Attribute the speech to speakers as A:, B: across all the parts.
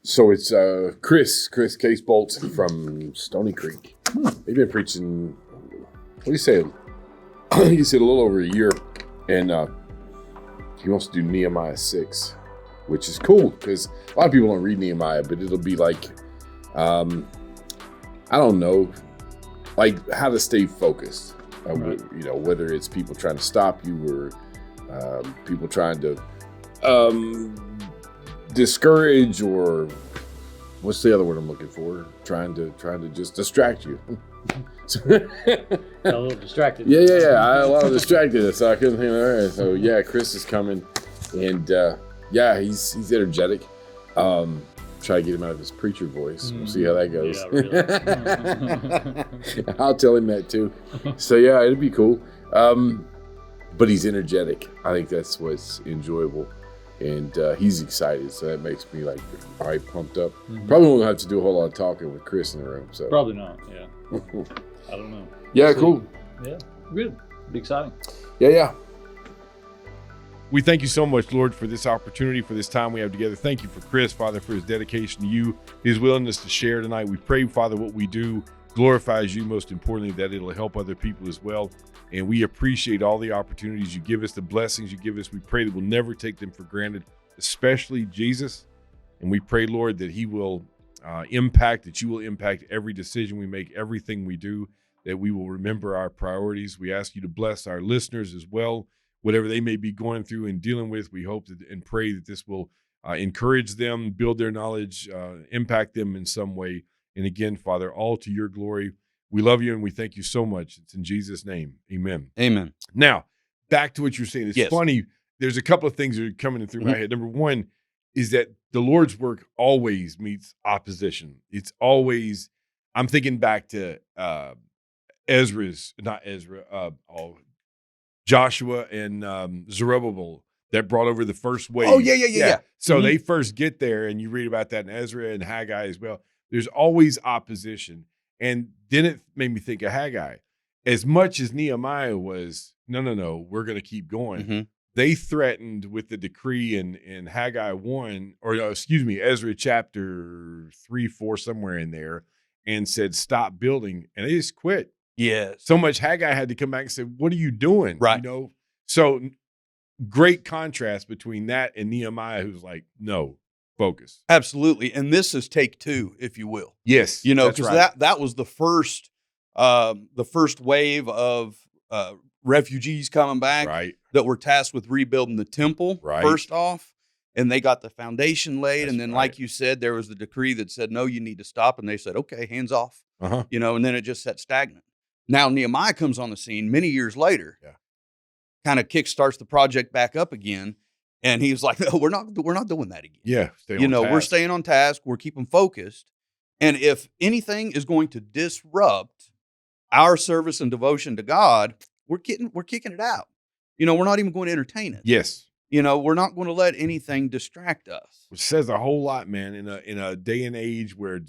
A: So it's Kris Casebolt from Stony Creek. They've been preaching, what do you say? He said a little over a year, and he wants to do Nehemiah 6, which is cool because a lot of people don't read Nehemiah, but it'll be like, I don't know, like how to stay focused.
B: Right.
A: You know, whether it's people trying to stop you or people trying to discourage, or what's the other word I'm looking for? Trying to just distract you.
B: A little distracted.
A: Yeah. I had a lot of distractedness, so I couldn't think of that. So yeah, Kris is coming, and yeah, he's energetic. Try to get him out of his preacher voice. We'll see how that goes.
B: Yeah, really.
A: I'll tell him that too. So yeah, it'd be cool. But he's energetic. I think that's what's enjoyable. And he's excited, so that makes me like all right, pumped up.
B: Mm-hmm.
A: Probably won't have to do a whole lot of talking with Kris in the room. So
B: Probably not. Yeah. I don't know.
A: Yeah,
B: We'll see.
A: cool.
B: Yeah, good. Be exciting.
A: Yeah.
C: We thank you so much, Lord, for this opportunity, for this time we have together. Thank you for Kris, Father, for his dedication to you, his willingness to share tonight. We pray, Father, what we do glorifies you, most importantly, that it'll help other people as well. And we appreciate all the opportunities you give us, the blessings you give us. We pray that we'll never take them for granted, especially Jesus. And we pray, Lord, that he will that you will impact every decision we make, everything we do, that we will remember our priorities. We ask you to bless our listeners as well, whatever they may be going through and dealing with. We hope that and pray that this will encourage them, build their knowledge, impact them in some way. And again, Father, all to your glory. We love you and we thank you so much. It's in Jesus' name. Amen.
D: Amen.
C: Now, back to what you're saying. It's
D: Yes.
C: funny. There's a couple of things that are coming in through my head. Number one is that the Lord's work always meets opposition. It's always, I'm thinking back to Joshua and Zerubbabel that brought over the first wave.
D: Oh, yeah.
C: So
D: Mhm.
C: they first get there, and you read about that in Ezra and Haggai as well. There's always opposition. And then it made me think of Haggai. As much as Nehemiah was, no, we're going to keep going.
D: Mhm.
C: They threatened with the decree in Haggai 1, or Ezra chapter 3, 4, somewhere in there, and said, stop building. And they just quit.
D: Yes.
C: So much Haggai had to come back and say, what are you doing?
D: Right.
C: You know? So great contrast between that and Nehemiah, who's like, no, focus.
D: Absolutely. And this is take two, if you will.
C: Yes.
D: You know,
C: that's
D: because
C: right.
D: that was the first wave of refugees coming back
C: Right.
D: that were tasked with rebuilding the temple
C: Right.
D: first off. And they got the foundation laid.
C: That's
D: and then,
C: right.
D: like you said, there was the decree that said, no, you need to stop. And they said, okay, hands off.
C: Uh-huh.
D: You know, and then it just sat stagnant. Now Nehemiah comes on the scene many years later, kind of kickstarts the project back up again. And he was like, no, we're not doing that again.
C: Yeah. Stay
D: You
C: on
D: know, we're
C: task.
D: staying on task. We're keeping focused. And if anything is going to disrupt our service and devotion to God, we're kicking it out. You know, we're not even going to entertain it.
C: Yes.
D: You know, we're not going to let anything distract us.
C: Which says a whole lot, man, in a day and age where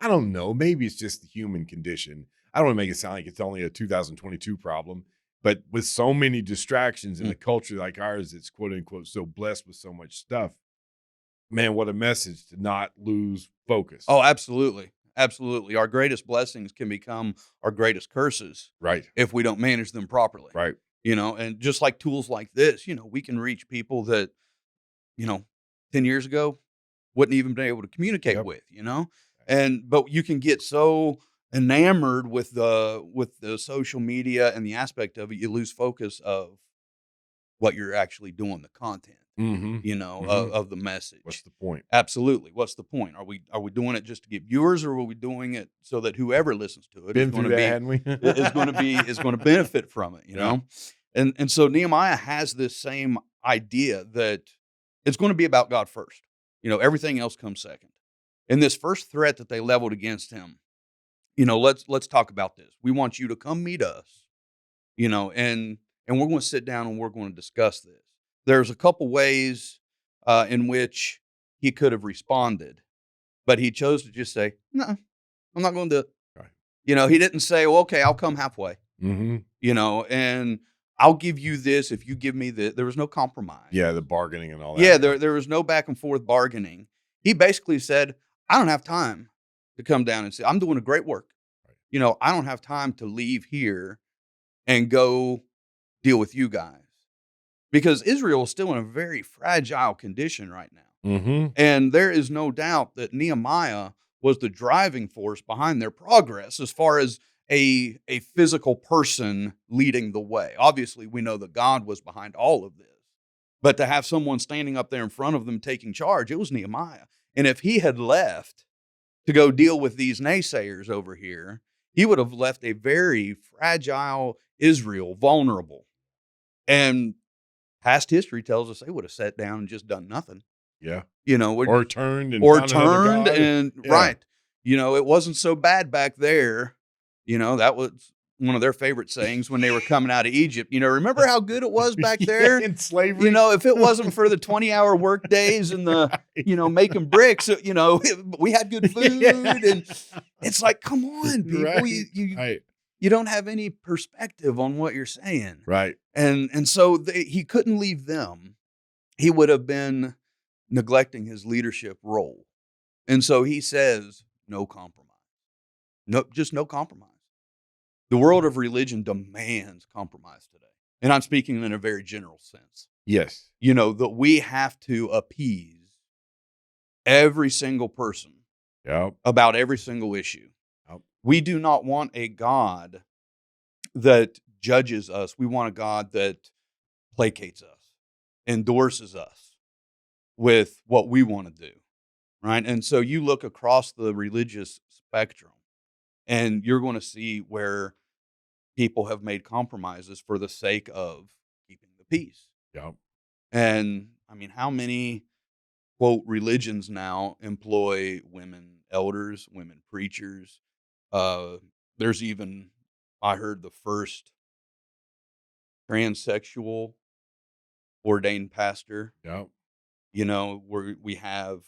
C: I don't know, maybe it's just the human condition. I don't want to make it sound like it's only a 2022 problem, but with so many distractions in a culture like ours that's quote unquote so blessed with so much stuff, man, what a message to not lose focus.
D: Oh, absolutely. Absolutely. Our greatest blessings can become our greatest curses
C: Right.
D: if we don't manage them properly.
C: Right.
D: You know, and just like tools like this, you know, we can reach people that, you know, 10 years ago wouldn't even been able to communicate with, you know, but you can get so enamored with the social media and the aspect of it, you lose focus of what you're actually doing, the content,
C: Mm-hmm.
D: you know,
C: Mhm.
D: of the message.
C: What's the point?
D: Absolutely. What's the point? Are we doing it just to get viewers, or are we doing it so that whoever listens to it
C: Been
D: is going
C: through
D: to
C: that,
D: be
C: hadn't we?
D: is going to benefit from it, you know? And so Nehemiah has this same idea that it's going to be about God first. You know, everything else comes second. And this first threat that they leveled against him, you know, let's talk about this. We want you to come meet us, you know, and we're going to sit down and we're going to discuss this. There's a couple ways in which he could have responded, but he chose to just say, no, I'm not going to do it.
C: Right.
D: You know, he didn't say, well, okay, I'll come halfway,
C: Mm-hmm.
D: you know, and I'll give you this if you give me this. There was no compromise.
C: Yeah, the bargaining and all that.
D: Yeah, there was no back and forth bargaining. He basically said, I don't have time to come down and say, I'm doing a great work. I don't have time to leave here and go deal with you guys. Because Israel is still in a very fragile condition right now.
C: Mm-hmm.
D: And there is no doubt that Nehemiah was the driving force behind their progress as far as a physical person leading the way. Obviously, we know that God was behind all of this. But to have someone standing up there in front of them taking charge, it was Nehemiah. And if he had left to go deal with these naysayers over here, he would have left a very fragile Israel vulnerable. And past history tells us they would have sat down and just done nothing.
C: Yeah.
D: Or
C: turned and
D: or
C: found another
D: turned
C: God.
D: and
C: Yeah.
D: right. It wasn't so bad back there. That was one of their favorite sayings when they were coming out of Egypt. Remember how good it was back there?
C: In slavery.
D: If it wasn't for the 20-hour work days and the, making bricks, we had good food. And it's like, come on, people.
C: Right. Right.
D: You don't have any perspective on what you're saying.
C: Right.
D: And so he couldn't leave them. He would have been neglecting his leadership role. And so he says, no compromise. No, just no compromise. The world of religion demands compromise today. And I'm speaking in a very general sense.
C: Yes.
D: That we have to appease every single person
C: Yep.
D: about every single issue.
C: Yep.
D: We do not want a God that judges us. We want a God that placates us, endorses us with what we want to do, right? And so you look across the religious spectrum, and you're going to see where people have made compromises for the sake of keeping the peace.
C: Yep.
D: And I mean, how many, quote, religions now employ women elders, women preachers? There's even, I heard, the first transsexual ordained pastor.
C: Yep.
D: Where we have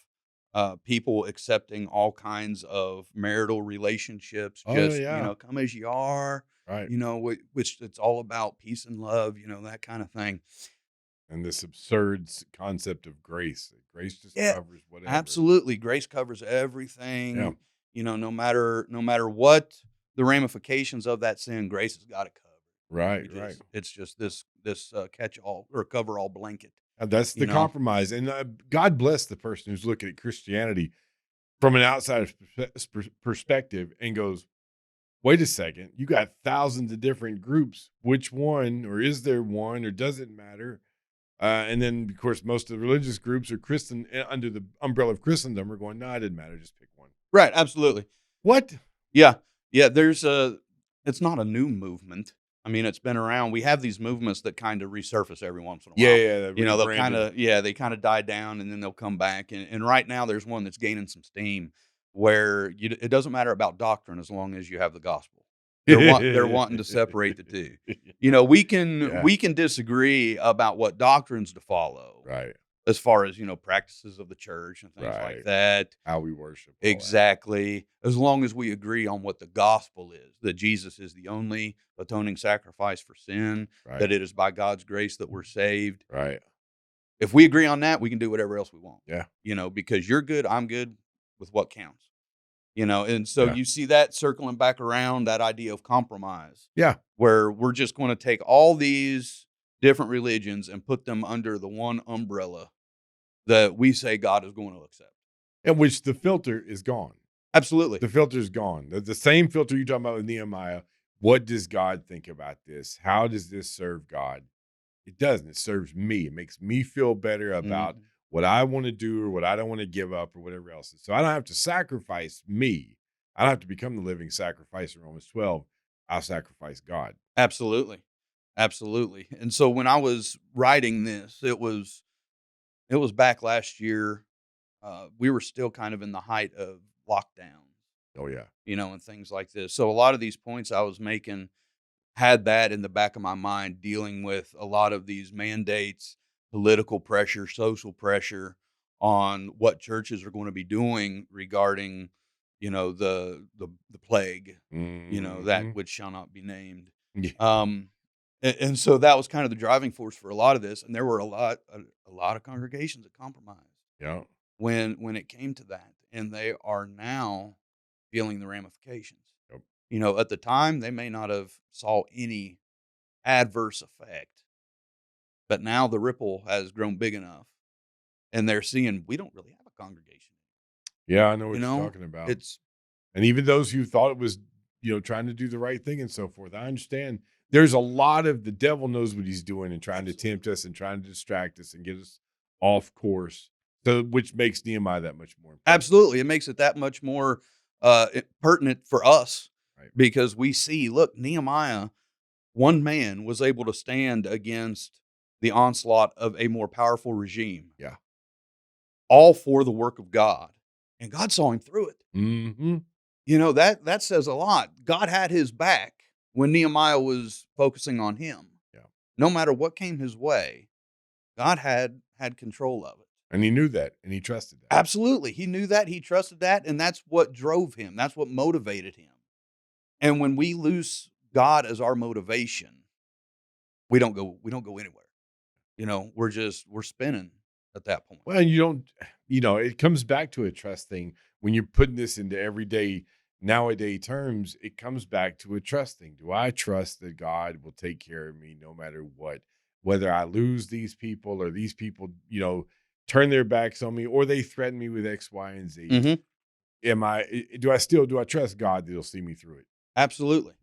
D: people accepting all kinds of marital relationships, come as you are,
C: right?
D: Which it's all about peace and love, that kind of thing.
C: And this absurd concept of grace. Grace just covers whatever.
D: Absolutely, grace covers everything. Yeah. No matter what the ramifications of that sin, grace has got it covered.
C: Right, right.
D: It's just this catch-all or cover-all blanket.
C: That's the compromise. And God bless the person who's looking at Christianity from an outsider's perspective and goes, wait a second, you got thousands of different groups. Which one, or is there one, or does it matter? And then, of course, most of the religious groups are Christian under the umbrella of Christendom are going, no, it didn't matter. Just pick one.
D: Right. Absolutely.
C: What?
D: Yeah. Yeah. It's not a new movement. I mean, it's been around. We have these movements that kind of resurface every once in a while.
C: Yeah.
D: They kind of die down and then they'll come back. And right now there's one that's gaining some steam where it doesn't matter about doctrine as long as you have the gospel. They're wanting to separate the two. We can disagree about what doctrines to follow.
C: Right.
D: As far as, practices of the church and things like that.
C: How we worship.
D: Exactly. As long as we agree on what the gospel is, that Jesus is the only atoning sacrifice for sin, that it is by God's grace that we're saved.
C: Right.
D: If we agree on that, we can do whatever else we want.
C: Yeah.
D: Because you're good, I'm good with what counts. And so you see that circling back around, that idea of compromise.
C: Yeah.
D: Where we're just going to take all these different religions and put them under the one umbrella that we say God is going to accept.
C: And which the filter is gone.
D: Absolutely.
C: The filter is gone. The same filter you're talking about with Nehemiah. What does God think about this? How does this serve God? It doesn't. It serves me. It makes me feel better about what I want to do or what I don't want to give up or whatever else. So I don't have to sacrifice me. I don't have to become the living sacrifice in Romans 12. I'll sacrifice God.
D: Absolutely. Absolutely. And so when I was writing this, it was back last year. We were still kind of in the height of lockdown.
C: Oh, yeah.
D: And things like this. So a lot of these points I was making had that in the back of my mind, dealing with a lot of these mandates, political pressure, social pressure on what churches are going to be doing regarding, the plague, that which shall not be named.
C: Yeah.
D: And so that was kind of the driving force for a lot of this. And there were a lot of congregations that compromised.
C: Yeah.
D: when it came to that, and they are now feeling the ramifications.
C: Yep.
D: At the time they may not have saw any adverse effect, but now the ripple has grown big enough, and they're seeing we don't really have a congregation.
C: Yeah, I know what
D: You
C: you're
D: know,
C: talking about.
D: it's
C: And even those who thought it was, trying to do the right thing and so forth. I understand there's a lot of the devil knows what he's doing and trying to tempt us and trying to distract us and get us off course. So, which makes Nehemiah that much more important.
D: absolutely, it makes it that much more pertinent for us,
C: Right.
D: because we see, look, Nehemiah, one man, was able to stand against the onslaught of a more powerful regime.
C: Yeah.
D: All for the work of God, and God saw him through it.
C: Mm-hmm.
D: That says a lot. God had his back when Nehemiah was focusing on him.
C: Yeah.
D: No matter what came his way, God had control of it.
C: And he knew that, and he trusted that.
D: Absolutely. He knew that, he trusted that, and that's what drove him. That's what motivated him. And when we lose God as our motivation, we don't go anywhere. We're spinning at that point.
C: Well, and you don't, it comes back to a trust thing. When you're putting this into everyday, nowadays terms, it comes back to a trust thing. Do I trust that God will take care of me no matter what? Whether I lose these people or these people, turn their backs on me or they threaten me with X, Y, and Z.
D: Mm-hmm.
C: Do I trust God that he'll see me through it?
D: Absolutely.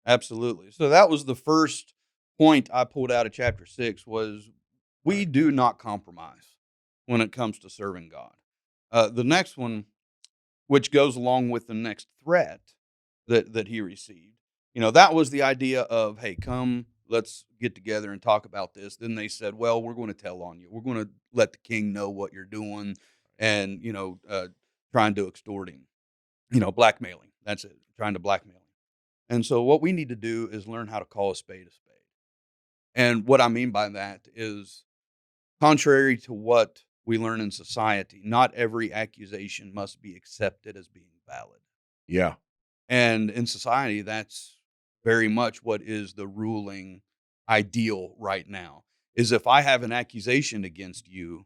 D: Absolutely. So that was the first point I pulled out of chapter 6 was we do not compromise when it comes to serving God. The next one, which goes along with the next threat that he received, that was the idea of, hey, come, let's get together and talk about this. Then they said, well, we're going to tell on you. We're going to let the king know what you're doing and, trying to extort him, blackmailing. That's it, trying to blackmail him. And so what we need to do is learn how to call a spade a spade. And what I mean by that is, contrary to what we learn in society, not every accusation must be accepted as being valid.
C: Yeah.
D: And in society, that's very much what is the ruling ideal right now, is if I have an accusation against you,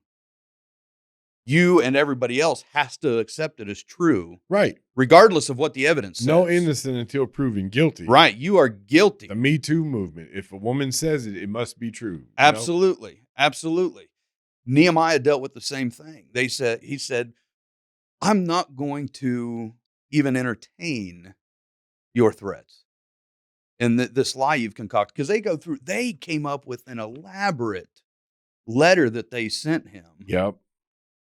D: you and everybody else has to accept it as true.
C: Right.
D: Regardless of what the evidence says.
C: No innocent until proven guilty.
D: Right. You are guilty.
C: The Me Too movement. If a woman says it, it must be true.
D: Absolutely. Absolutely. Nehemiah dealt with the same thing. He said, I'm not going to even entertain your threats and this lie you've concocted. Because they came up with an elaborate letter that they sent him.
C: Yep.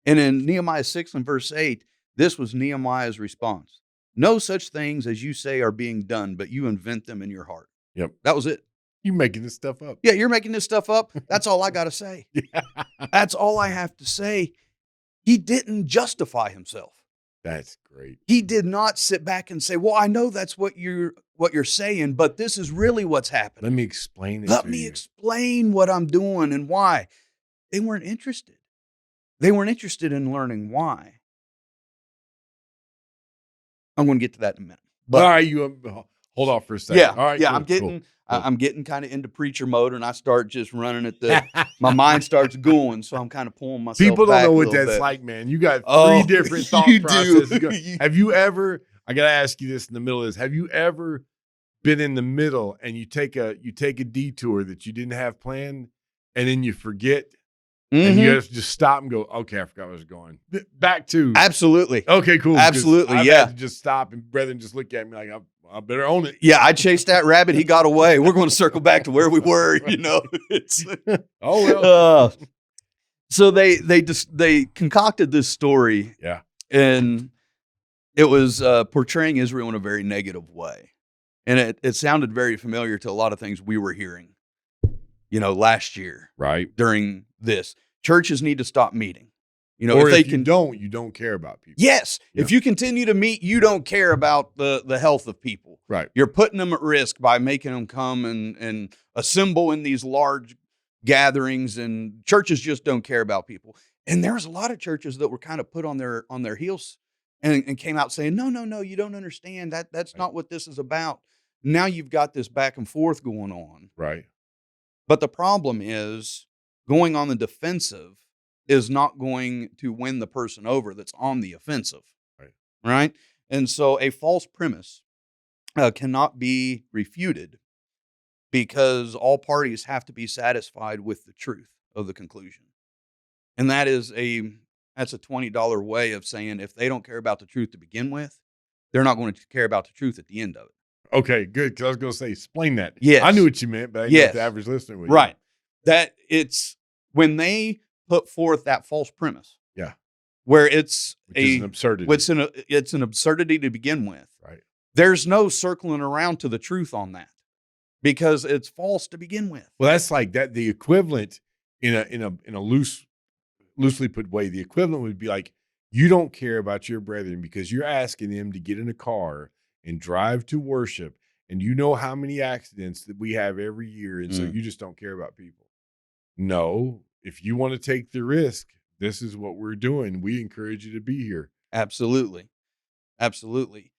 D: And in Nehemiah 6 and verse 8, this was Nehemiah's response. No such things as you say are being done, but you invent them in your heart.
C: Yep.
D: That was it.
C: You making this stuff up.
D: Yeah, you're making this stuff up. That's all I got to say. That's all I have to say. He didn't justify himself.
C: That's great.
D: He did not sit back and say, well, I know that's what you're saying, but this is really what's happening.
C: Let me explain it.
D: Let me explain what I'm doing and why. They weren't interested. They weren't interested in learning why. I'm going to get to that in a minute.
C: But all right, you hold off for a second.
D: Yeah,
C: all right.
D: yeah.
C: Cool,
D: I'm getting kind of into preacher mode, and I start just running at my mind starts going, so I'm kind of pulling myself.
C: People don't
D: back
C: know
D: a
C: what
D: little
C: that's
D: bit.
C: like, man. You got three different thought
D: you
C: processes.
D: do.
C: Have you ever? I gotta ask you this in the middle of this. Have you ever been in the middle and you take a detour that you didn't have planned, and then you forget? And you have to just stop and go, okay, I forgot where I was going. Back to.
D: Absolutely.
C: Okay, cool.
D: Absolutely,
C: I've
D: yeah.
C: had to just stop and rather than just look at me like, I better own it.
D: Yeah, I chased that rabbit. He got away. We're going to circle back to where we were, It's,
C: Oh, well.
D: So they concocted this story.
C: Yeah.
D: And it was portraying Israel in a very negative way. And it sounded very familiar to a lot of things we were hearing, last year.
C: Right.
D: During this. Churches need to stop meeting.
C: Or if you don't care about people.
D: Yes.
C: Yeah.
D: If you continue to meet, you don't care about the health of people.
C: Right.
D: You're putting them at risk by making them come and assemble in these large gatherings, and churches just don't care about people. And there's a lot of churches that were kind of put on their heels and came out saying, no, you don't understand. That's not what this is about. Now you've got this back and forth going on.
C: Right.
D: But the problem is going on the defensive is not going to win the person over that's on the offensive.
C: Right.
D: Right? And so a false premise cannot be refuted because all parties have to be satisfied with the truth of the conclusion. And that's a $20 way of saying if they don't care about the truth to begin with, they're not going to care about the truth at the end of it.
C: Okay, good. Because I was going to say, explain that.
D: Yes.
C: I knew what you meant, but I didn't know if the
D: Yes.
C: average listener would.
D: Right. That it's when they put forth that false premise.
C: Yeah.
D: Where it's
C: Which is an absurdity.
D: It's an absurdity to begin with.
C: Right.
D: There's no circling around to the truth on that because it's false to begin with.
C: Well, that's like that. The equivalent in a loosely put way, the equivalent would be like, you don't care about your brethren because you're asking them to get in a car and drive to worship. And you know how many accidents that we have every year. And so you just don't care about people. No, if you want to take the risk, this is what we're doing. We encourage you to be here.
D: Absolutely. Absolutely.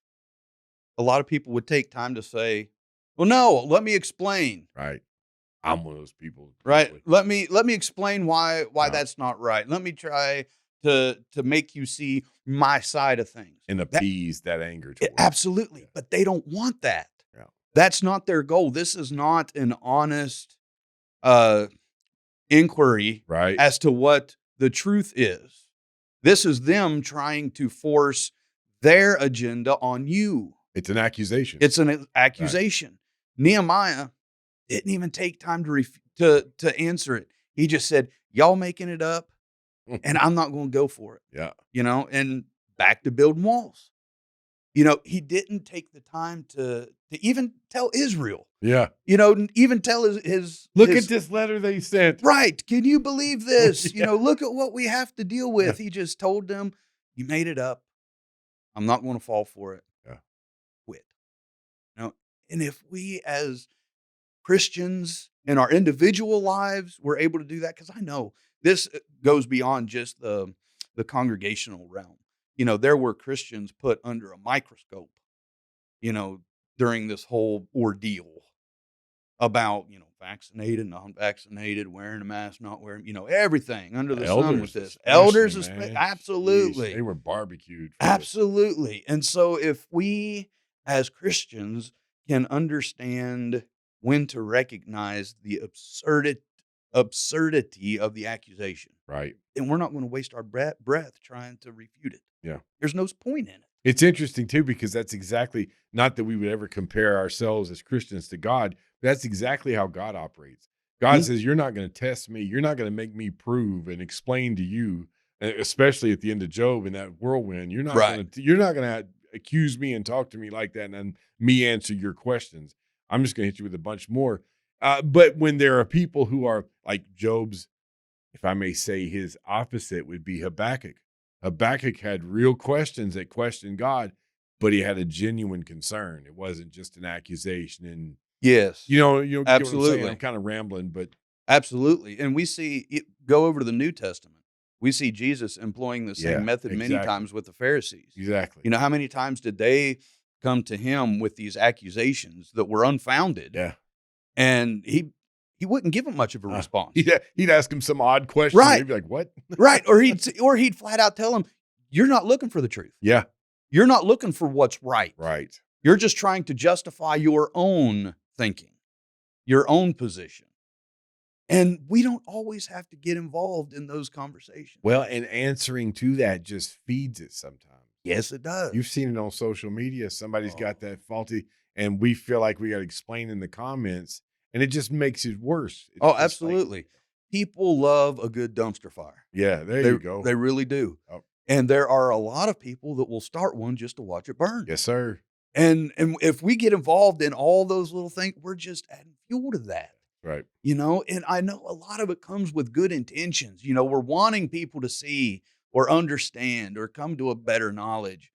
D: A lot of people would take time to say, well, no, let me explain.
C: Right. I'm one of those people.
D: Right.
C: Probably.
D: Let me explain why that's not right. Let me try to make you see my side of things.
C: And appease that anger. Towards
D: Absolutely.
C: Yeah.
D: But they don't want that.
C: Yeah.
D: That's not their goal. This is not an honest inquiry
C: Right.
D: as to what the truth is. This is them trying to force their agenda on you.
C: It's an accusation.
D: It's an accusation. Right. Nehemiah didn't even take time to answer it. He just said, y'all making it up, and I'm not going to go for it.
C: Yeah.
D: And back to building walls. He didn't take the time to even tell Israel.
C: Yeah.
D: Even tell his
C: Look at this letter they sent.
D: Right. Can you believe this?
C: Yeah.
D: Look at what we have to deal with. Yeah. He just told them, you made it up. I'm not going to fall for it.
C: Yeah.
D: Quit. And if we as Christians in our individual lives were able to do that, because I know this goes beyond just the congregational realm. There were Christians put under a microscope, during this whole ordeal about, vaccinated, non-vaccinated, wearing a mask, not wearing, everything under the sun with this. Elders, absolutely.
C: Jeez, they were barbecued.
D: Absolutely. And so if we as Christians can understand when to recognize the absurdity of the accusation.
C: Right.
D: And we're not going to waste our breath trying to refute it.
C: Yeah.
D: There's no point in it.
C: It's interesting too, because that's exactly, not that we would ever compare ourselves as Christians to God. That's exactly how God operates. God says, you're not going to test me. You're not going to make me prove and explain to you, especially at the end of Job in that whirlwind. You're not going to accuse me and talk to me like that and then me answer your questions. I'm just going to hit you with a bunch more. But when there are people who are like Job's, if I may say, his opposite would be Habakkuk. Habakkuk had real questions that questioned God, but he had a genuine concern. It wasn't just an accusation. And
D: yes,
C: absolutely. I'm kind of rambling, but
D: absolutely. And we see go over to the New Testament. We see Jesus employing the same method many times with the Pharisees.
C: Exactly.
D: How many times did they come to him with these accusations that were unfounded?
C: Yeah.
D: And he wouldn't give them much of a response.
C: He'd ask him some odd question.
D: Right.
C: He'd be like, what?
D: Right. Or he'd flat out tell him, you're not looking for the truth.
C: Yeah.
D: You're not looking for what's right.
C: Right.
D: You're just trying to justify your own thinking, your own position. And we don't always have to get involved in those conversations.
C: Well, and answering to that just feeds it sometimes.
D: Yes, it does.
C: You've seen it on social media. Somebody's got that faulty, and we feel like we got to explain in the comments, and it just makes it worse. It's
D: absolutely. People love a good dumpster fire.
C: Yeah, you go.
D: They really do.
C: Oh.
D: And there are a lot of people that will start one just to watch it burn.
C: Yes, sir.
D: And if we get involved in all those little things, we're just adding fuel to that.
C: Right.
D: And I know a lot of it comes with good intentions. We're wanting people to see or understand or come to a better knowledge.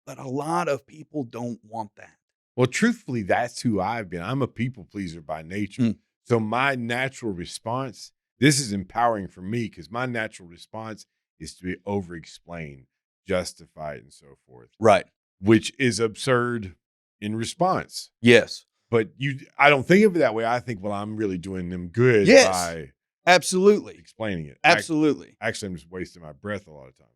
D: But a lot of people don't want that.
C: Well, truthfully, that's who I've been. I'm a people pleaser by nature. So my natural response, this is empowering for me because my natural response is to be over-explain, justify it, and so forth.
D: Right.
C: Which is absurd in response.
D: Yes.
C: But I don't think of it that way. I think, well, I'm really doing them good.
D: Yes. Absolutely.
C: explaining it.
D: Absolutely.
C: Actually, I'm just wasting my breath a lot of times.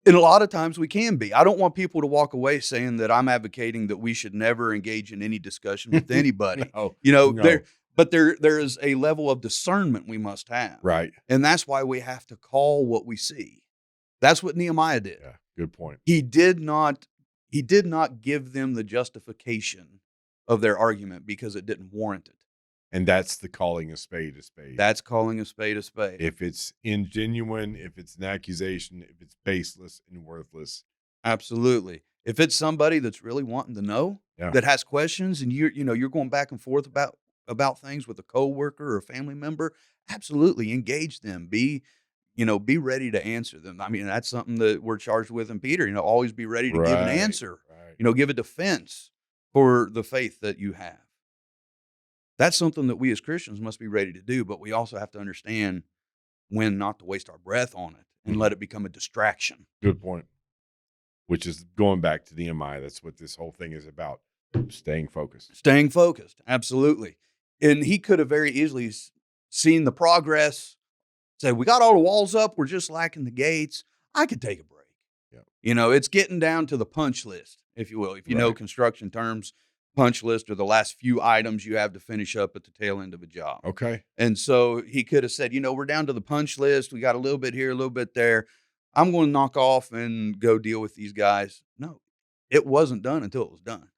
D: And a lot of times we can be. I don't want people to walk away saying that I'm advocating that we should never engage in any discussion with anybody.
C: No,
D: There is a level of discernment we must have.
C: right.
D: And that's why we have to call what we see. That's what Nehemiah did.
C: Yeah, good point.
D: He did not give them the justification of their argument because it didn't warrant it.
C: And that's the calling a spade a spade.
D: That's calling a spade a spade.
C: If it's ingenuine, if it's an accusation, if it's baseless and worthless.
D: Absolutely. If it's somebody that's really wanting to know,
C: Yeah.
D: that has questions, and you're going back and forth about things with a coworker or a family member, absolutely engage them. Be ready to answer them. I mean, that's something that we're charged with in Peter. Always be ready to give an
C: Right,
D: answer.
C: right.
D: Give a defense for the faith that you have. That's something that we as Christians must be ready to do, but we also have to understand when not to waste our breath on it and let it become a distraction.
C: Good point. Which is going back to Nehemiah. That's what this whole thing is about. Staying focused.
D: Staying focused, absolutely. And he could have very easily seen the progress, say, we got all the walls up, we're just lacking the gates. I could take a break.
C: Yeah.
D: It's getting down to the punch list, if you will. If you know construction terms, punch list are the last few items you have to finish up at the tail end of a job.
C: Okay.
D: And so he could have said, we're down to the punch list. We got a little bit here, a little bit there. I'm going to knock off and go deal with these guys. No, it wasn't done until it was done.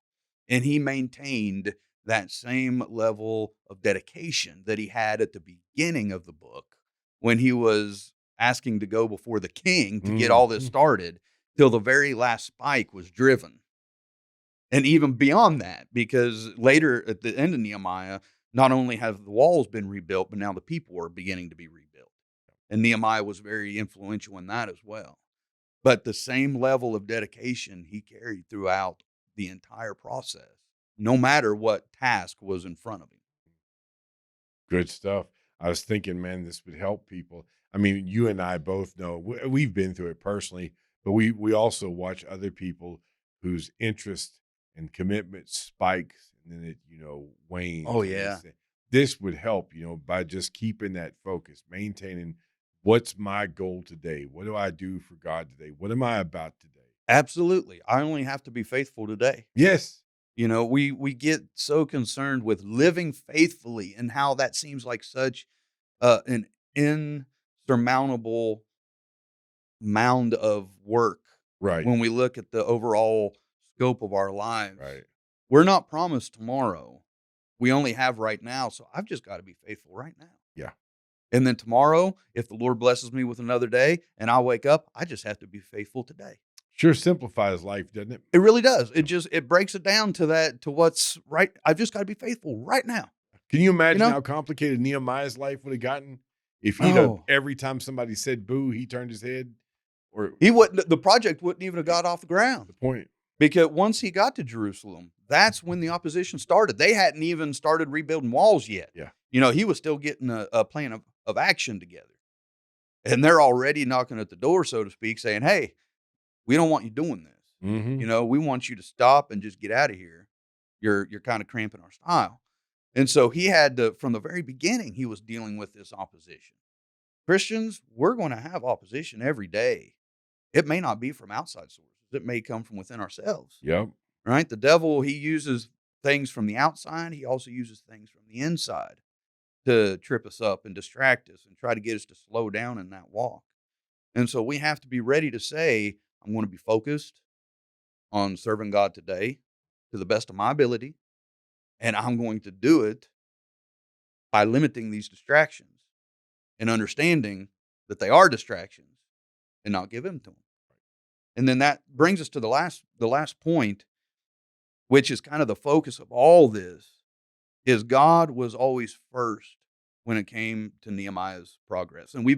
D: And he maintained that same level of dedication that he had at the beginning of the book when he was asking to go before the king to get all this started till the very last spike was driven. And even beyond that, because later at the end of Nehemiah, not only have the walls been rebuilt, but now the people are beginning to be rebuilt. And Nehemiah was very influential in that as well. But the same level of dedication he carried throughout the entire process, no matter what task was in front of him.
C: Good stuff. I was thinking, man, this would help people. I mean, you and I both know we've been through it personally, but we also watch other people whose interest and commitment spikes and then it, wanes.
D: Oh, yeah.
C: This would help, by just keeping that focus, maintaining what's my goal today? What do I do for God today? What am I about today?
D: Absolutely. I only have to be faithful today.
C: Yes.
D: We get so concerned with living faithfully and how that seems like such an insurmountable mound of work.
C: Right.
D: When we look at the overall scope of our lives.
C: Right.
D: We're not promised tomorrow. We only have right now. So I've just got to be faithful right now.
C: Yeah.
D: And then tomorrow, if the Lord blesses me with another day and I wake up, I just have to be faithful today.
C: Sure simplifies life, doesn't it?
D: It really does. It breaks it down to what's right. I've just got to be faithful right now.
C: Can you imagine how complicated Nehemiah's life would have gotten if he'd have, every time somebody said boo, he turned his head? Or
D: the project wouldn't even have got off the ground.
C: The point.
D: Because once he got to Jerusalem, that's when the opposition started. They hadn't even started rebuilding walls yet.
C: Yeah.
D: He was still getting a plan of action together. And they're already knocking at the door, so to speak, saying, hey, we don't want you doing this.
C: Mm-hmm.
D: We want you to stop and just get out of here. You're kind of cramping our style. And so he had to, from the very beginning, he was dealing with this opposition. Christians, we're going to have opposition every day. It may not be from outside sources. It may come from within ourselves.
C: Yep.
D: Right? The devil, he uses things from the outside. He also uses things from the inside to trip us up and distract us and try to get us to slow down in that walk. And so we have to be ready to say, I'm going to be focused on serving God today to the best of my ability. And I'm going to do it by limiting these distractions and understanding that they are distractions and not give in to them. And then that brings us to the last point, which is kind of the focus of all this, is God was always first when it came to Nehemiah's progress. And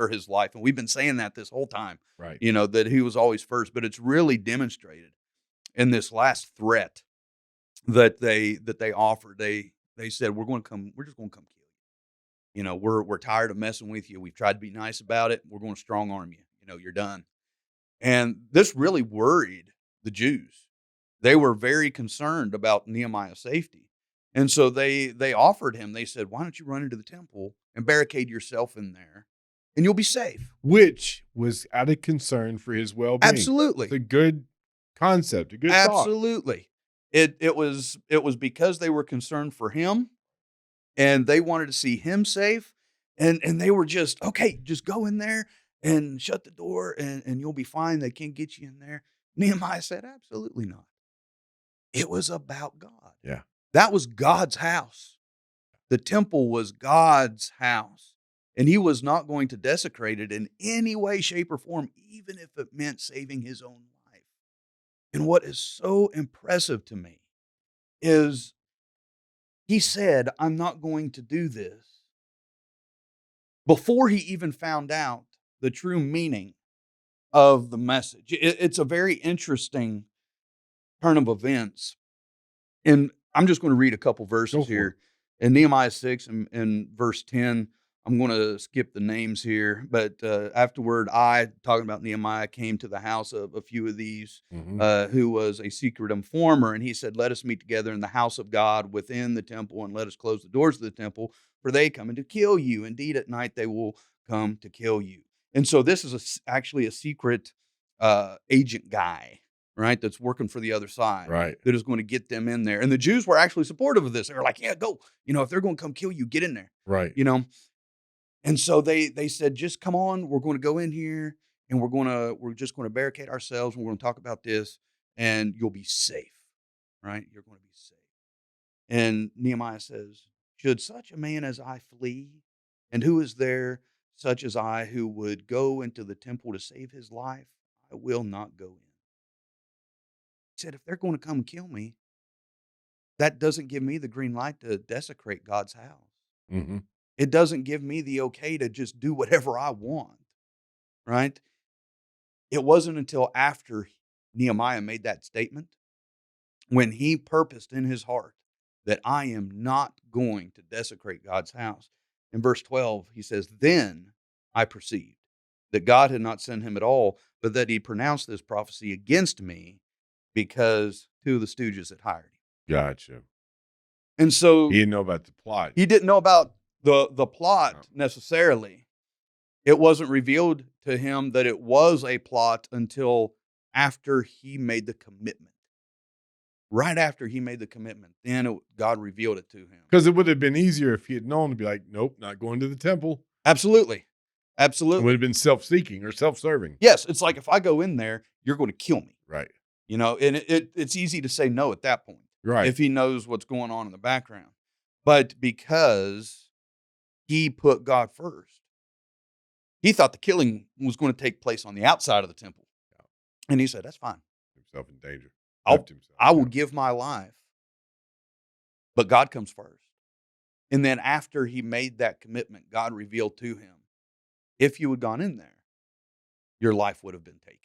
D: his life, and we've been saying that this whole time,
C: right?
D: That he was always first, but it's really demonstrated in this last threat that they offered. They said, we're just going to come kill you. We're tired of messing with you. We've tried to be nice about it. We're going to strong arm you. You're done. And this really worried the Jews. They were very concerned about Nehemiah's safety. And so they offered him, they said, why don't you run into the temple and barricade yourself in there and you'll be safe.
C: Which was out of concern for his well-being.
D: Absolutely.
C: It's a good concept, a good thought.
D: Absolutely. It was because they were concerned for him and they wanted to see him safe. And they were just, okay, just go in there and shut the door and you'll be fine. They can't get you in there. Nehemiah said, absolutely not. It was about God.
C: Yeah.
D: That was God's house. The temple was God's house. And he was not going to desecrate it in any way, shape, or form, even if it meant saving his own life. And what is so impressive to me is he said, I'm not going to do this before he even found out the true meaning of the message. It's a very interesting turn of events. And I'm just going to read a couple verses here. In Nehemiah 6 and verse 10, I'm going to skip the names here. But afterward, I, talking about Nehemiah, came to the house of a few of these, who was a secret informer. And he said, let us meet together in the house of God within the temple, and let us close the doors of the temple, for they come in to kill you. Indeed, at night they will come to kill you. And so this is actually a secret agent guy, right, that's working for the other side,
C: right,
D: that is going to get them in there. And the Jews were actually supportive of this. They were like, yeah, go. If they're going to come kill you, get in there.
C: right.
D: And so they said, just come on, we're going to go in here and we're just going to barricade ourselves and we're going to talk about this and you'll be safe, right? You're going to be safe. And Nehemiah says, should such a man as I flee? And who is there such as I who would go into the temple to save his life? I will not go in. He said, if they're going to come and kill me, that doesn't give me the green light to desecrate God's house.
C: Mm-hmm.
D: It doesn't give me the okay to just do whatever I want, right? It wasn't until after Nehemiah made that statement, when he purposed in his heart that I am not going to desecrate God's house. In verse 12, he says, then I perceived that God had not sent him at all, but that he pronounced this prophecy against me because two of the stooges had hired him.
C: Gotcha.
D: And so
C: he didn't know about the plot.
D: He didn't know about the plot necessarily. It wasn't revealed to him that it was a plot until after he made the commitment. Right after he made the commitment, then God revealed it to him.
C: Because it would have been easier if he had known to be like, nope, not going to the temple.
D: Absolutely.
C: It
D: Absolutely.
C: would have been self-seeking or self-serving.
D: Yes, it's like if I go in there, you're going to kill me.
C: Right.
D: And it's easy to say no at that point.
C: Right.
D: If he knows what's going on in the background. But because he put God first, he thought the killing was going to take place on the outside of the temple.
C: Yeah.
D: And he said, that's fine.
C: Himself in danger.
D: I will give my life. But God comes first. And then after he made that commitment, God revealed to him, if you had gone in there, your life would have been taken.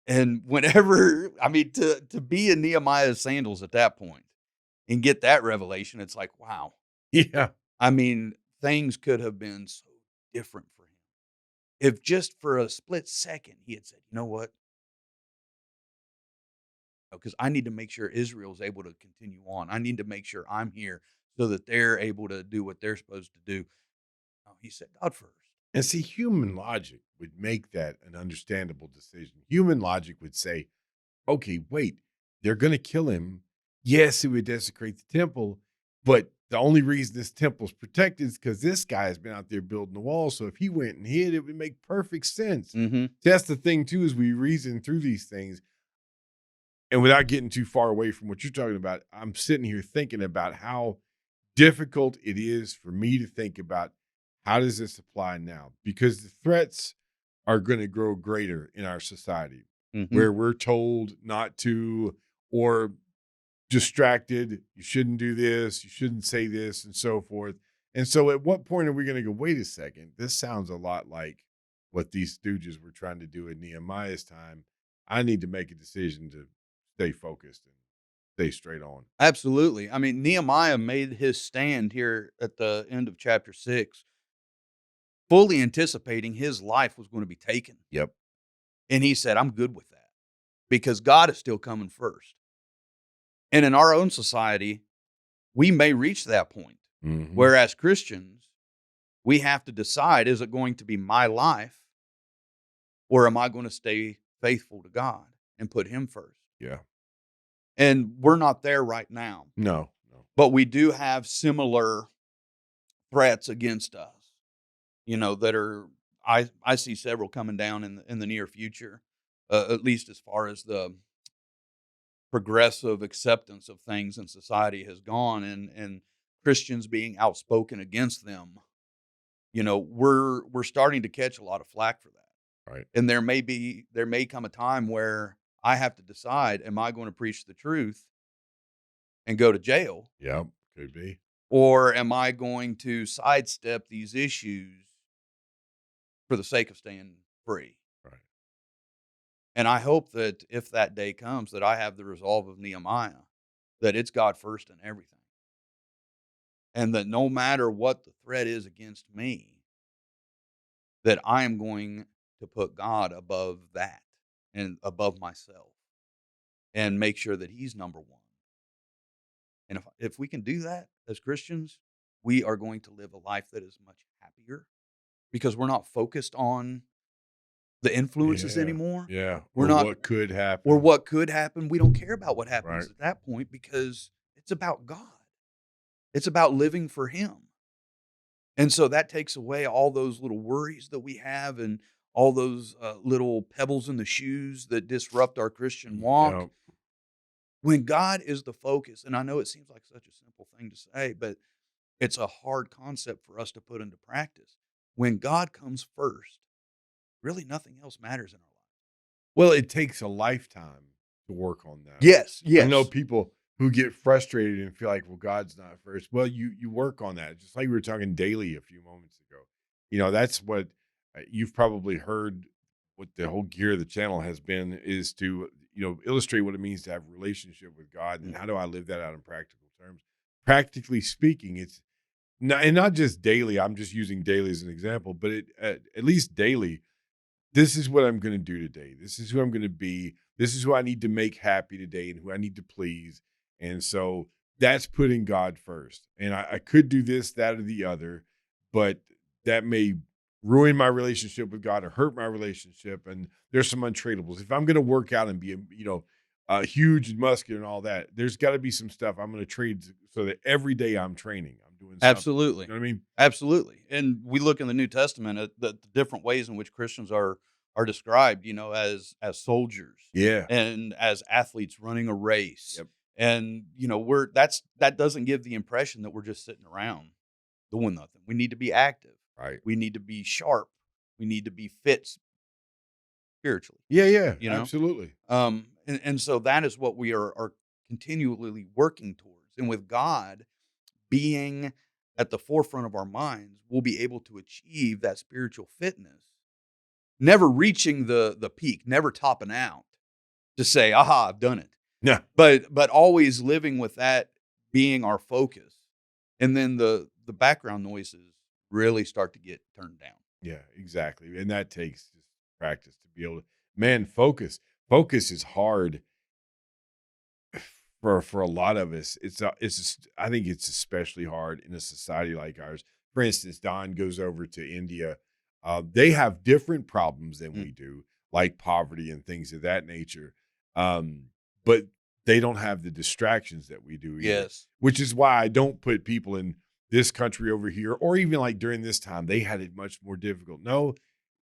D: And whenever, to be in Nehemiah's sandals at that point and get that revelation, it's like, wow.
C: Yeah.
D: Things could have been so different for him. If just for a split second he had said, you know what? Because I need to make sure Israel is able to continue on. I need to make sure I'm here so that they're able to do what they're supposed to do. No, he said, God first.
C: And see, human logic would make that an understandable decision. Human logic would say, okay, wait, they're going to kill him. Yes, it would desecrate the temple, but the only reason this temple's protected is because this guy has been out there building the wall. So if he went and hid, it would make perfect sense.
D: Mm-hmm.
C: That's the thing, too, is we reason through these things. And without getting too far away from what you're talking about, I'm sitting here thinking about how difficult it is for me to think about how does this apply now? Because the threats are going to grow greater in our society, where we're told not to, or distracted, you shouldn't do this, you shouldn't say this, and so forth. And so at what point are we going to go, wait a second, this sounds a lot like what these stooges were trying to do in Nehemiah's time. I need to make a decision to stay focused and stay straight on.
D: Absolutely. Nehemiah made his stand here at the end of chapter 6, fully anticipating his life was going to be taken.
C: Yep.
D: And he said, I'm good with that because God is still coming first. And in our own society, we may reach that point.
A: Mhm.
D: Where as Christians, we have to decide, is it going to be my life, or am I going to stay faithful to God and put him first?
A: Yeah.
D: And we're not there right now,
A: No.
D: but we do have similar threats against us, that are, I see several coming down in the near future, at least as far as the progressive acceptance of things in society has gone, and Christians being outspoken against them. We're starting to catch a lot of flack for that.
A: Right.
D: And there may come a time where I have to decide, am I going to preach the truth and go to jail,
A: Yep. Could be.
D: or am I going to sidestep these issues for the sake of staying free?
A: Right.
D: And I hope that if that day comes, that I have the resolve of Nehemiah, that it's God first in everything. And that no matter what the threat is against me, that I am going to put God above that and above myself and make sure that he's number one. And if we can do that as Christians, we are going to live a life that is much happier, because we're not focused on the influences anymore.
A: Yeah.
D: We're
A: or
D: not,
A: what could happen.
D: or what could happen. We don't care about what happens
A: Right.
D: at that point, because it's about God. It's about living for him. And so that takes away all those little worries that we have, and all those little pebbles in the shoes that disrupt our Christian walk.
A: Yep.
D: When God is the focus, and I know it seems like such a simple thing to say, but it's a hard concept for us to put into practice. When God comes first, really nothing else matters in our life.
C: Well, it takes a lifetime to work on that.
D: Yes.
C: I know people who get frustrated and feel like, well, God's not first. Well, you work on that. Just like we were talking daily a few moments ago. That's what you've probably heard. What the whole gear of the channel has been is to, illustrate what it means to have a relationship with God, and how do I live that out in practical terms. Practically speaking, it's not just daily. I'm just using daily as an example, but at least daily, this is what I'm going to do today. This is who I'm going to be. This is who I need to make happy today and who I need to please. And so that's putting God first. And I could do this, that, or the other, but that may ruin my relationship with God or hurt my relationship. And there's some untradables. If I'm going to work out and be, huge and muscular and all that, there's got to be some stuff I'm going to trade so that every day I'm training. I'm doing something.
D: Absolutely.
C: You know what I mean?
D: Absolutely. And we look in the New Testament at the different ways in which Christians are described, as soldiers.
C: Yeah.
D: And as athletes running a race.
C: Yep.
D: And, that doesn't give the impression that we're just sitting around doing nothing. We need to be active.
A: Right.
D: We need to be sharp. We need to be fit spiritually.
C: Yeah.
D: You know?
C: Absolutely.
D: And so that is what we are continually working towards. And with God being at the forefront of our minds, we'll be able to achieve that spiritual fitness, never reaching the peak, never topping out to say, aha, I've done it.
C: Yeah.
D: But always living with that being our focus. And then the background noises really start to get turned down.
C: Yeah, exactly. And that takes just practice to be able to, focus. Focus is hard for a lot of us. I think it's especially hard in a society like ours. For instance, Don goes over to India. They have different problems than we do, like poverty and things of that nature. But they don't have the distractions that we do either.
D: Yes.
C: Which is why I don't put people in this country over here, or even like during this time, they had it much more difficult. No,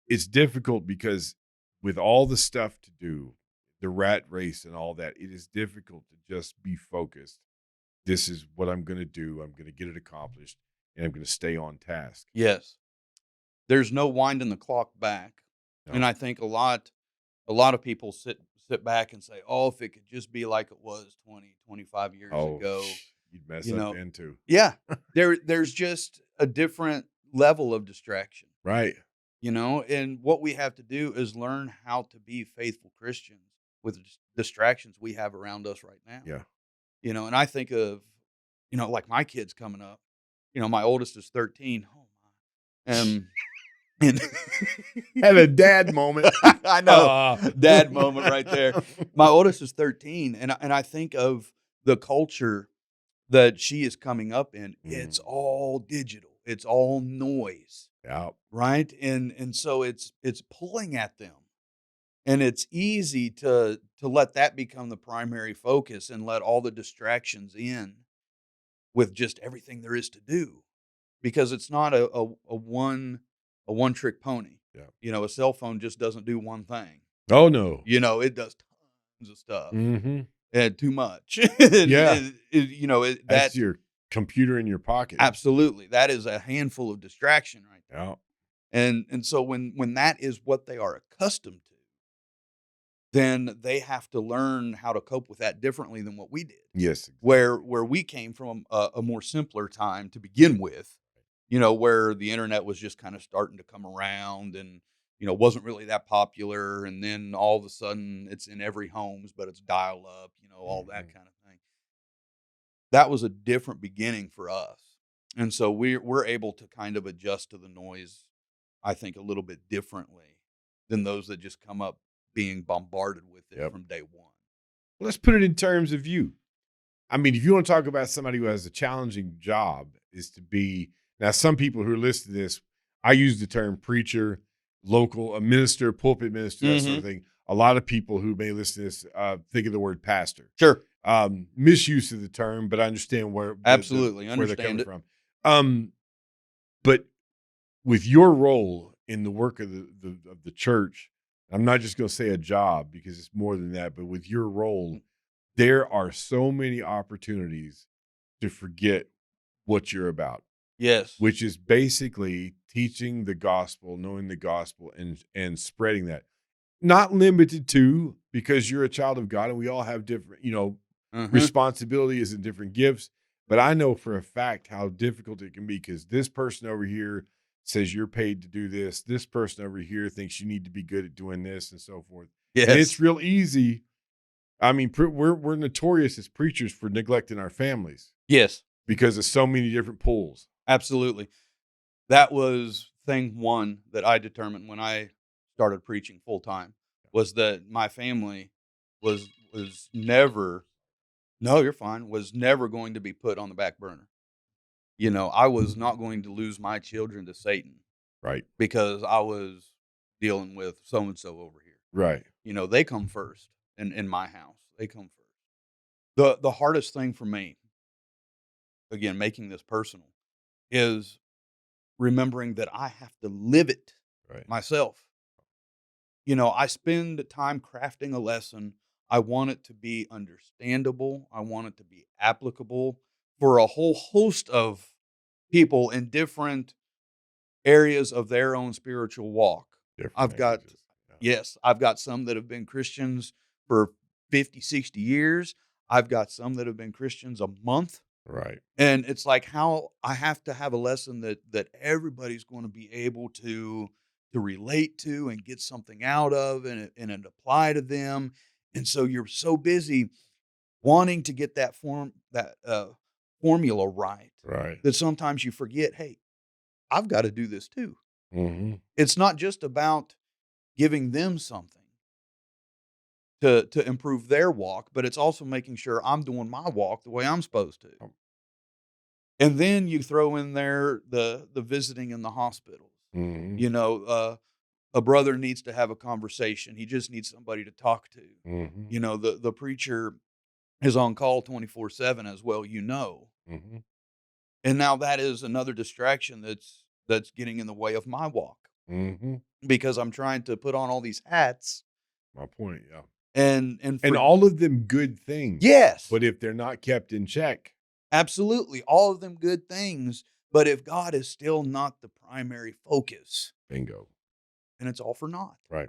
C: it's difficult because with all the stuff to do, the rat race and all that, it is difficult to just be focused. This is what I'm going to do. I'm going to get it accomplished, and I'm going to stay on task.
D: Yes. There's no winding the clock back.
C: No.
D: And I think a lot of people sit back and say, oh, if it could just be like it was 20, 25 years ago.
C: You'd mess up then too.
D: Yeah. There's just a different level of distraction.
C: Right.
D: And what we have to do is learn how to be faithful Christians with distractions we have around us right now.
C: Yeah.
D: And I think of, like my kids coming up. My oldest is 13. Oh my. And
C: had a dad moment.
D: I know. Dad moment right there. My oldest is 13. And I think of the culture that she is coming up in, it's
A: Mm.
D: all digital. It's all noise,
C: Yeah.
D: right? And so it's pulling at them. And it's easy to let that become the primary focus and let all the distractions in with just everything there is to do, because it's not a one trick pony.
C: Yeah.
D: You know, a cell phone just doesn't do one thing.
C: Oh no.
D: You know, it does tons of stuff
C: Mm-hmm.
D: and too much.
C: Yeah.
D: You know,
C: That's
D: that
C: your computer in your pocket.
D: absolutely, that is a handful of distraction right there.
C: Yeah.
D: And so when that is what they are accustomed to, then they have to learn how to cope with that differently than what we did.
C: Yes.
D: Where we came from a more simpler time to begin with, you know, where the internet was just kind of starting to come around and, you know, wasn't really that popular. And then all of a sudden it's in every homes, but it's dial up, you know, all that
C: Mhm.
D: kind of thing. That was a different beginning for us. And so we're able to kind of adjust to the noise, I think, a little bit differently than those that just come up being bombarded with it
C: Yep.
D: from day one.
C: Let's put it in terms of you. I mean, if you want to talk about somebody who has a challenging job, is to be now. Some people who are listening to this, I use the term preacher, local, a minister, pulpit minister, that sort of thing. A lot of people who may listen to this think of the word pastor.
D: Sure.
C: Misuse of the term, but I understand where
D: Absolutely
C: where they're coming
D: understand it.
C: from. But with your role in the work of the church, I'm not just going to say a job because it's more than that. But with your role, there are so many opportunities to forget what you're about,
D: Yes.
C: which is basically teaching the gospel, knowing the gospel, and spreading that. Not limited to, because you're a child of God and we all have different, responsibilities and different gifts. But I know for a fact how difficult it can be because this person over here says you're paid to do this. This person over here thinks you need to be good at doing this and so forth.
D: Yes.
C: And it's real easy. I mean, we're notorious as preachers for neglecting our families
D: Yes.
C: because of so many different pulls.
D: Absolutely. That was thing one that I determined when I started preaching full time, was that my family was never, no, you're fine, was never going to be put on the back burner. You know, I was not going to lose my children to Satan
C: Right.
D: because I was dealing with so and so over here.
C: Right.
D: You know, they come first in my house. They come first. The hardest thing for me, again, making this personal, is remembering that I have to live it
C: Right.
D: myself. You know, I spend time crafting a lesson. I want it to be understandable. I want it to be applicable for a whole host of people in different areas of their own spiritual walk.
C: Different
D: I've got,
C: ages. Yeah.
D: yes, I've got some that have been Christians for 50, 60 years. I've got some that have been Christians a month.
C: Right.
D: And it's like how I have to have a lesson that everybody's going to be able to relate to and get something out of and apply to them. And so you're so busy wanting to get that formula right
C: Right.
D: that sometimes you forget, hey, I've got to do this too.
C: Mm-hmm.
D: It's not just about giving them something to improve their walk, but it's also making sure I'm doing my walk the way I'm supposed to. And then you throw in there the visiting in the hospitals.
C: Mm-hmm.
D: You know, a brother needs to have a conversation. He just needs somebody to talk to.
C: Mm-hmm.
D: You know, the preacher is on call 24/7 as well, you know.
C: Mm-hmm.
D: And now that is another distraction that's getting in the way of my walk
C: Mm-hmm.
D: because I'm trying to put on all these hats
C: My point. Yeah.
D: and
C: And all of them good things.
D: yes.
C: But if they're not kept in check.
D: Absolutely. All of them good things. But if God is still not the primary focus,
C: Bingo.
D: then it's all for naught.
C: Right.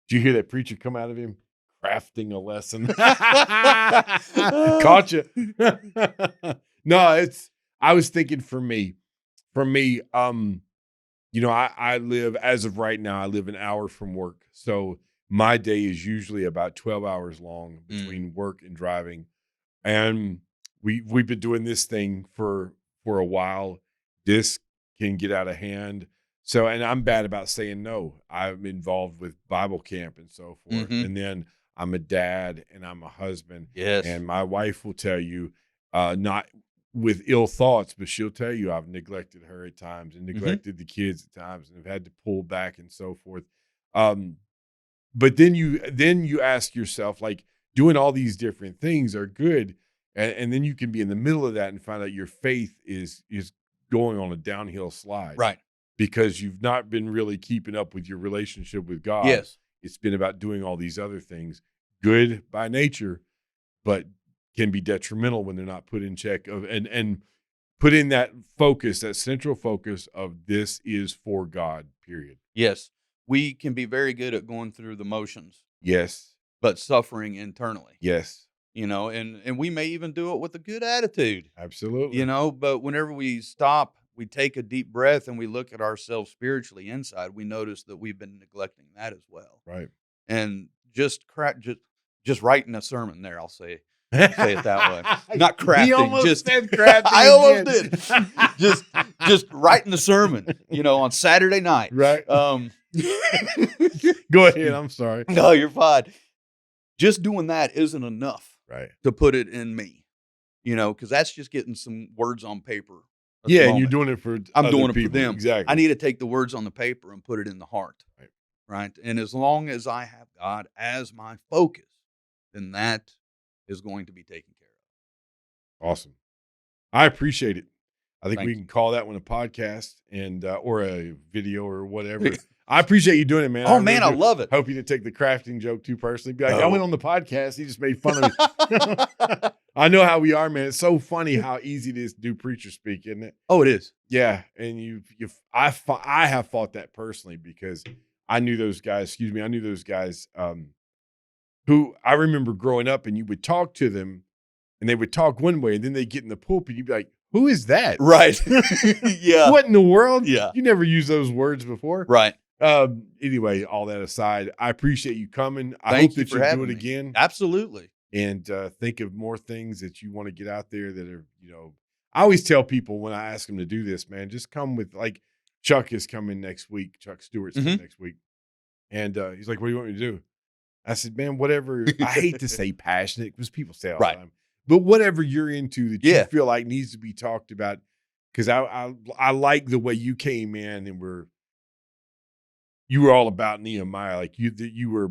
C: Did you hear that preacher come out of him crafting a lesson? Caught you. No, I was thinking for me, I live, as of right now, I live an hour from work. So my day is usually about 12 hours long between work and driving. And we've been doing this thing for a while. This can get out of hand. So, and I'm bad about saying no. I'm involved with Bible camp and so forth.
D: Mhm.
C: And then I'm a dad and I'm a husband.
D: Yes.
C: And my wife will tell you, not with ill thoughts, but she'll tell you I've neglected her at times and neglected the kids at times and have had to pull back and so forth. But then you ask yourself, like, doing all these different things are good. And then you can be in the middle of that and find out your faith is going on a downhill slide.
D: Right.
C: Because you've not been really keeping up with your relationship with God.
D: Yes.
C: It's been about doing all these other things, good by nature, but can be detrimental when they're not put in check and put in that focus, that central focus of this is for God, period.
D: Yes. We can be very good at going through the motions,
C: Yes.
D: but suffering internally.
C: Yes.
D: And we may even do it with a good attitude,
C: Absolutely.
D: but whenever we stop, we take a deep breath and we look at ourselves spiritually inside, we notice that we've been neglecting that as well.
C: Right.
D: And just writing a sermon there, I'll say it that way. Not crafting.
C: He almost
D: just
C: said crafting.
D: I almost
C: again.
D: did. just writing the sermon, on Saturday night.
C: Right. Go ahead. I'm sorry.
D: No, you're fine. Just doing that isn't enough.
C: Right.
D: To put it in me, because that's just getting some words on paper.
C: Yeah, and you're doing it for
D: I'm
C: other
D: doing it
C: people.
D: for them.
C: Exactly.
D: I need to take the words on the paper and put it in the heart.
C: Right.
D: Right. And as long as I have God as my focus, then that is going to be taken care of.
C: Awesome. I appreciate it. I think
D: Thank
C: we
D: you.
C: can call that one a podcast and or a video or whatever. I appreciate you doing it, man.
D: Oh, man, I love it.
C: Hope you didn't take the crafting joke too personally. Be like, I
D: No.
C: went on the podcast. He just made fun of me. I know how we are, man. It's so funny how easy it is to do preacher speak, isn't it?
D: Oh, it is.
C: Yeah, and I have fought that personally because I knew those guys. I knew those guys who I remember growing up, and you would talk to them, and they would talk one way, and then they get in the pulpit, you'd be like, "Who is that?"
D: Right. Yeah.
C: What in the world?
D: Yeah.
C: You never used those words before,
D: Right.
C: Anyway, all that aside, I appreciate you coming. I
D: Thank
C: hope
D: you
C: that
D: for
C: you do
D: having
C: it
D: me.
C: again.
D: Absolutely.
C: And think of more things that you want to get out there that are, I always tell people when I ask them to do this, man, just come with, like, Chuck is coming next week. Chuck Stewart's coming next week. And he's like, what do you want me to do? I said, man, whatever. I hate to say passionate because people say all the time, but whatever you're into that you feel like needs to be talked about. Because I like the way you came in and you were all about Nehemiah. Like you were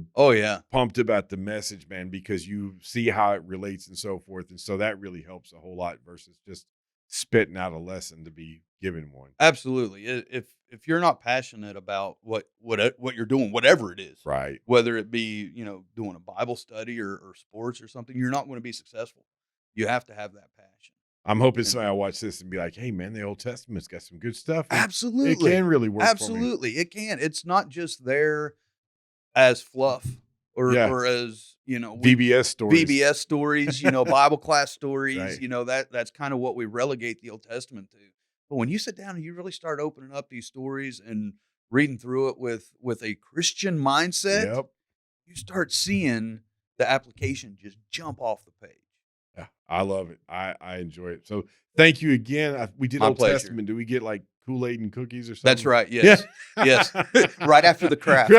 C: pumped about the message, man, because you see how it relates and so forth. And so that really helps a whole lot versus just spitting out a lesson to be given one.
D: Absolutely. If you're not passionate about what you're doing, whatever it is,
C: Right.
D: whether it be, doing a Bible study or sports or something, you're not going to be successful. You have to have that passion.
C: I'm hoping somebody will watch this and be like, hey, man, the Old Testament's got some good stuff.
D: Absolutely.
C: It can really work
D: Absolutely. It can. It's not just there as fluff or as,
C: VBS stories.
D: Bible class stories,
C: Right.
D: That's kind of what we relegate the Old Testament to. But when you sit down and you really start opening up these stories and reading through it with a Christian mindset, you start seeing the application just jump off the page.
C: Yeah, I love it. I enjoy it. So thank you again. We did
D: My
C: Old
D: pleasure.
C: Testament. Do we get like Kool-Aid and cookies or something?
D: That's right. Yes. Yes. Right after the craft.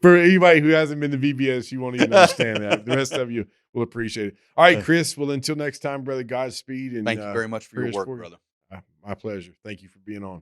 C: For anybody who hasn't been to VBS, you won't even understand that. The rest of you will appreciate it. All right, Kris. Well, until next time, brother, Godspeed. And
D: thank you very much for your
C: prayers
D: work,
C: for you.
D: brother.
C: My pleasure. Thank you for being on.